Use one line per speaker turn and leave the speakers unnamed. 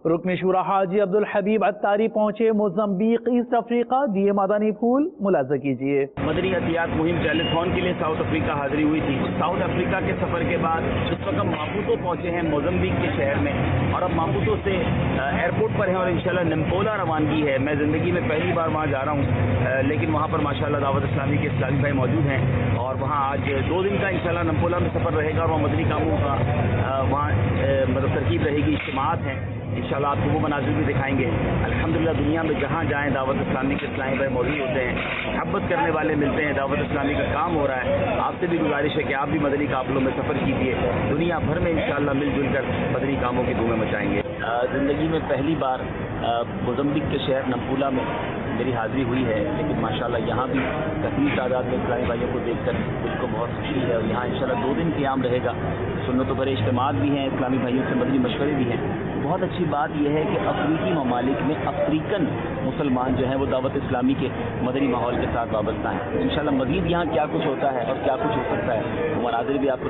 رکن شورا حاجی عبدالحبیب عطاری پہنچے موزمبیق ایسٹ افریقہ، دیے مادانی پھول ملاحظہ کیجیے۔
مدنی عطیات مہم ٹیلیتھون کے لیے ساؤتھ افریقہ حاضری ہوئی تھی۔ ساؤتھ افریقہ کے سفر کے بعد اس وقت ہم ماپوتو پہنچے ہیں موزمبیق کے شہر میں، اور اب ماپوتو سے ایئرپورٹ پر ہیں اور انشاءاللہ نمپولا روانگی ہے۔ میں زندگی میں پہلی بار وہاں جا رہا ہوں، لیکن وہاں پر ماشاءاللہ دعوت اسلامی کے اسلامی بھائی موجود ہیں، اور وہاں آج 2 دن کا انشاءاللہ نمپولا میں سفر رہے گا، اور وہاں مدنی کاموں کا وہاں مطلب ترکیب رہے گی، اجتماعات ہیں، انشاءاللہ آپ کو وہ مناظر بھی دکھائیں گے۔ الحمدللہ دنیا میں جہاں جائیں دعوت اسلامی کے اسلامی بھائی موجود ہوتے ہیں، محبت کرنے والے ملتے ہیں، دعوت اسلامی کا کام ہو رہا ہے۔ آپ سے بھی گزارش ہے کہ آپ بھی مدنی قافلوں میں سفر کیجیے، دنیا بھر میں انشاءاللہ مل جل کر مدنی کاموں کی دھومیں مچائیں گے۔ زندگی میں پہلی بار موزمبیق کے شہر نمپولا میں میری حاضری ہوئی ہے، لیکن ماشاءاللہ یہاں بھی کثیر تعداد میں اسلامی بھائیوں کو دیکھ کر مجھ کو بہت خوشی ہے، اور یہاں انشاءاللہ 2 دن قیام رہے گا۔ سنتوں بھرے اجتماعات بھی ہیں، اسلامی بھائیوں سے مدنی مشورے بھی ہیں۔ بہت اچھی بات یہ ہے کہ افریقی ممالک میں افریقن مسلمان جو ہیں وہ دعوت اسلامی کے مدنی ماحول کے ساتھ وابستہ ہیں۔ انشاءاللہ مزید یہاں کیا کچھ ہوتا ہے اور کیا کچھ ہو سکتا ہے، وہ مناظر بھی آپ کو